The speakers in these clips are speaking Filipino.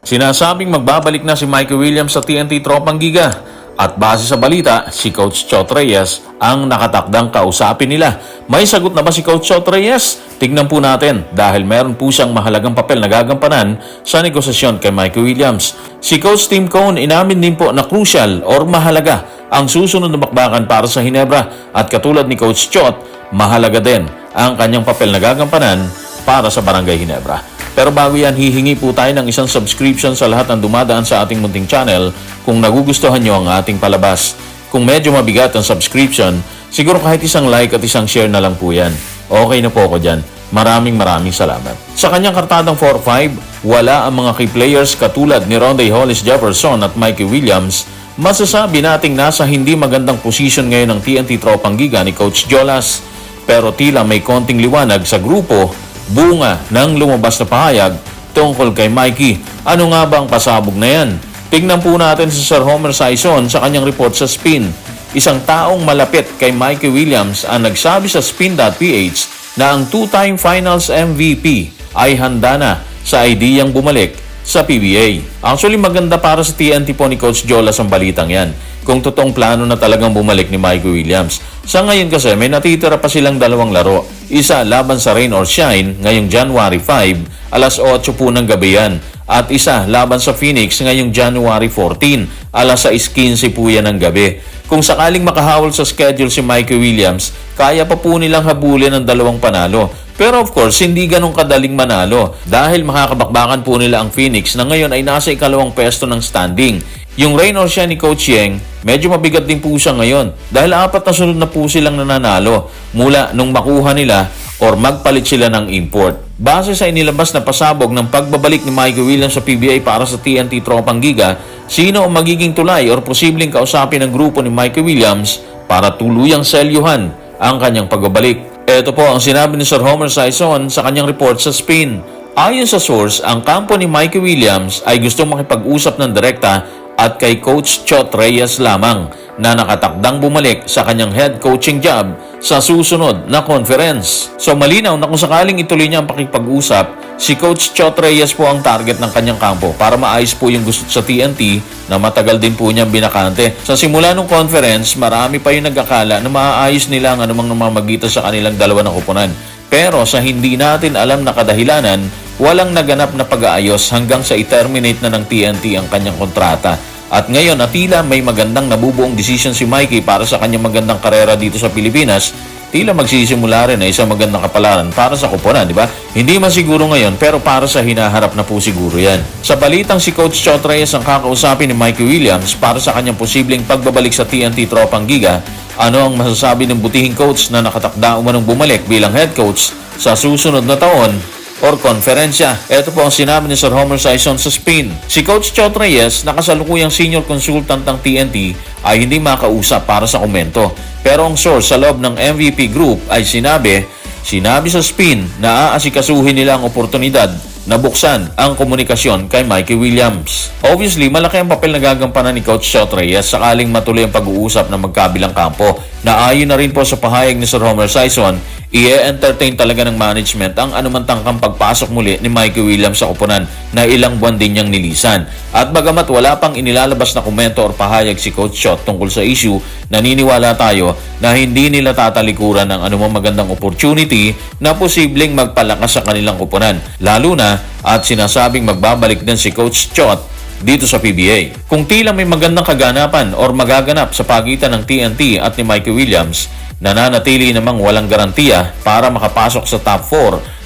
Sinasabing magbabalik na si Mikey Williams sa TNT Tropang Giga. At base sa balita, si Coach Chot Reyes ang nakatakdang kausapin nila. May sagot na ba si Coach Chot Reyes? Tignan po natin dahil meron po siyang mahalagang papel na gagampanan sa negosasyon kay Mikey Williams. Si Coach Tim Cone inamin din po na crucial or mahalaga ang susunod na bakbakan para sa Ginebra. At katulad ni Coach Chot, mahalaga din ang kanyang papel na gagampanan para sa Barangay Ginebra. Pero bago yan, hihingi po tayo ng isang subscription sa lahat ng dumadaan sa ating munting channel kung nagugustuhan nyo ang ating palabas. Kung medyo mabigat ang subscription, siguro kahit isang like at isang share na lang po yan. Okay na po ako dyan. Maraming salamat. Sa kanyang kartadang 4-5, wala ang mga key players katulad ni Ronde Hollis Jefferson at Mikey Williams. Masasabi nating nasa hindi magandang posisyon ngayon ng TNT Tropang Giga ni Coach Jolas. Pero tila may konting liwanag sa grupo bunga ng lumabas na pahayag tungkol kay Mikey. Ano nga ba ang pasabog na yan? Tignan po natin si Sir Homer Sison sa kanyang report sa Spin. Isang taong malapit kay Mikey Williams ang nagsabi sa Spin.ph na ang two-time finals MVP ay handa na sa ideyang bumalik sa PBA. Actually maganda para sa TNT po ni Coach Jolas ang balitang yan. Kung totoong plano na talagang bumalik ni Mikey Williams. Sa ngayon kasi may natitira pa silang dalawang laro. Isa laban sa Rain or Shine ngayong January 5, alas 8 po ng gabi yan. At isa laban sa Phoenix ngayong January 14, alas 6:15 po yan ng gabi. Kung sakaling makahawal sa schedule si Mikey Williams, kaya pa po nilang habulin ang dalawang panalo. Pero of course, hindi ganun kadaling manalo dahil makakabakbakan po nila ang Phoenix na ngayon ay nasa ikalawang pwesto ng standing. Yung Rain or Shine ni Coach Yeng, medyo mabigat din po siya ngayon dahil 4 na sunod na po silang nananalo mula nung makuha nila or magpalit sila ng import. Base sa inilabas na pasabog ng pagbabalik ni Mikey Williams sa PBA para sa TNT Tropang Giga, sino ang magiging tulay or posibleng kausapin ng grupo ni Mikey Williams para tuluyang selyuhan ang kanyang pagbabalik? Ito po ang sinabi ni Sir Homer Sison sa kanyang report sa Spin. Ayon sa source, ang kampo ni Mikey Williams ay gustong makipag-usap ng direkta at kay Coach Chot Reyes lamang na nakatakdang bumalik sa kanyang head coaching job sa susunod na conference. So malinaw na kung sakaling ituloy niya ang pakipag-usap, si Coach Chot Reyes po ang target ng kanyang kampo para maayos po yung gusto sa TNT na matagal din po niyang binakante. Sa simula ng conference, marami pa yung nagkakala na maaayos nila ang anumang namamagitan sa kanilang dalawa na kupunan. Pero sa hindi natin alam na kadahilanan, walang naganap na pag-aayos hanggang sa i-terminate na ng TNT ang kanyang kontrata. At ngayon, tila may magandang nabubuong decision si Mikey para sa kanyang magandang karera dito sa Pilipinas. Tila magsisimula rin na isang magandang kapalaran para sa kupunan, di ba? Hindi man siguro ngayon, pero para sa hinaharap na po siguro yan. Sa balitang si Coach Chot Reyes ang kakausapin ni Mikey Williams para sa kanyang posibleng pagbabalik sa TNT Tropang Giga, ano ang masasabi ng butihing coach na nakatakda umanong bumalik bilang head coach sa susunod na taon or konferensya? Ito po ang sinabi ni Sir Homer Sison sa Spin. Si Coach Chot Reyes na kasalukuyang senior consultant ng TNT ay hindi makausap para sa komento. Pero ang source sa loob ng MVP Group ay sinabi sa Spin na aasikasuhin nila ang oportunidad na buksan ang komunikasyon kay Mikey Williams. Obviously, malaki ang papel na gagampanan ni Coach Chot Reyes sakaling matuloy ang pag-uusap ng magkabilang kampo. Naayon na rin po sa pahayag ni Sir Homer Sison, i-entertain talaga ng management ang anumantangkang pagpasok muli ni Mikey Williams sa kupunan na ilang buwan din niyang nilisan. At bagamat wala pang inilalabas na komento or pahayag si Coach Chot tungkol sa issue, naniniwala tayo na hindi nila tatalikuran ng anumang magandang opportunity na posibleng magpalakas sa kanilang kupunan. Lalo na at sinasabing magbabalik din si Coach Chot dito sa PBA. Kung tila may magandang kaganapan or magaganap sa pagitan ng TNT at ni Mikey Williams, nananatili namang walang garantiya para makapasok sa top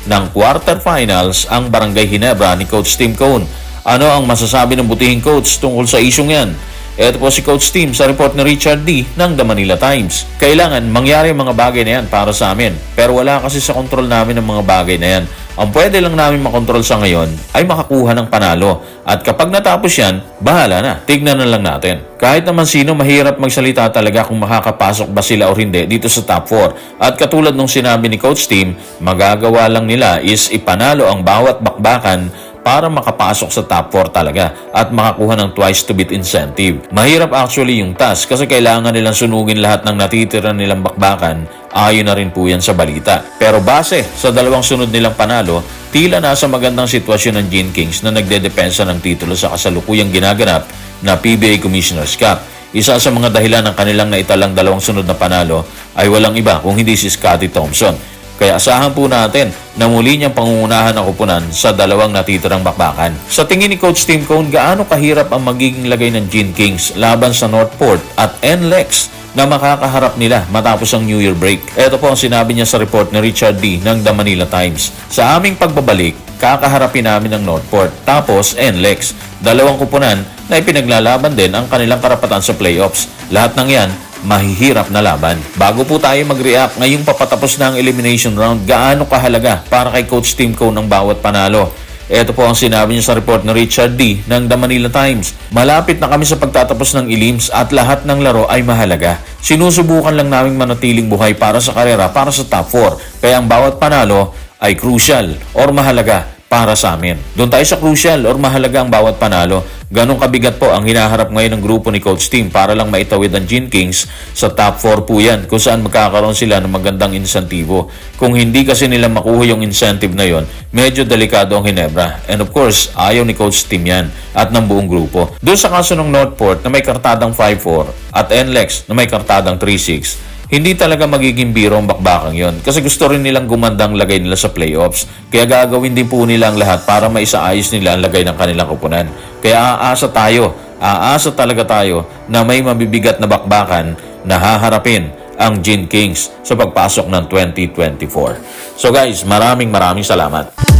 4 ng quarterfinals ang Barangay Ginebra ni Coach Tim Cone. Ano ang masasabi ng butihing coach tungkol sa isyong yan? Ito po si Coach Tim sa report ni Richard D. ng The Manila Times. Kailangan mangyari ang mga bagay na yan para sa amin. Pero wala kasi sa kontrol namin ang mga bagay na yan. Ang pwede lang namin makontrol sa ngayon ay makakuha ng panalo. At kapag natapos yan, bahala na. Tignan na lang natin. Kahit naman sino, mahirap magsalita talaga kung makakapasok ba sila o hindi dito sa top 4. At katulad nung sinabi ni Coach Tim, magagawa lang nila is ipanalo ang bawat bakbakan para makapasok sa top 4 talaga at makakuha ng twice to beat incentive. Mahirap actually yung task kasi kailangan nilang sunugin lahat ng natitira nilang bakbakan. Ayon na rin po yan sa balita. Pero base sa dalawang sunod nilang panalo, tila nasa magandang sitwasyon ng Gin Kings na nagdedepensa ng titulo sa kasalukuyang ginaganap na PBA Commissioner's Cup. Isa sa mga dahilan ng kanilang naitalang dalawang sunod na panalo ay walang iba kung hindi si Scottie Thompson. Kaya asahan po natin na muli niyang pangungunahan ang kupunan sa dalawang natitirang bakbakan. Sa tingin ni Coach Tim Cone, gaano kahirap ang magiging lagay ng Gin Kings laban sa Northport at NLEX na makakaharap nila matapos ang New Year break? Ito po ang sinabi niya sa report ni Richard D. ng The Manila Times. Sa aming pagbabalik, kakaharapin namin ang Northport, tapos NLEX. Dalawang kupunan na ipinaglalaban din ang kanilang karapatan sa playoffs. Lahat ng yan, mahihirap na laban. Bago po tayo mag-react, ngayong papatapos na ang elimination round, gaano kahalaga para kay Coach Tim Cone ang bawat panalo? Ito po ang sinabi niya sa report ng Richard D. ng The Manila Times. Malapit na kami sa pagtatapos ng elims at lahat ng laro ay mahalaga. Sinusubukan lang naming manatiling buhay para sa karera para sa top 4. Kaya ang bawat panalo ay crucial or mahalaga para sa amin. Doon tayo sa crucial or mahalaga ang bawat panalo. Ganong kabigat po ang hinaharap ngayon ng grupo ni Coach Tim para lang maitawid ang Gin Kings sa top 4 po yan, kung saan magkakaroon sila ng magandang insentibo. Kung hindi kasi nila makuha yung incentive na yon, medyo delikado ang Hinebra. And of course, ayaw ni Coach Tim yan at ng buong grupo. Doon sa kaso ng Northport na may kartadang 5-4 at NLEX na may kartadang 3-6, hindi talaga magiging biro ang bakbakang yon kasi gusto rin nilang gumandang lagay nila sa playoffs. Kaya gagawin din po nila ang lahat para maisaayos nila ang lagay ng kanilang kupunan. Kaya aasa talaga tayo na may mabibigat na bakbakan na haharapin ang Gin Kings sa pagpasok ng 2024. So guys, maraming salamat.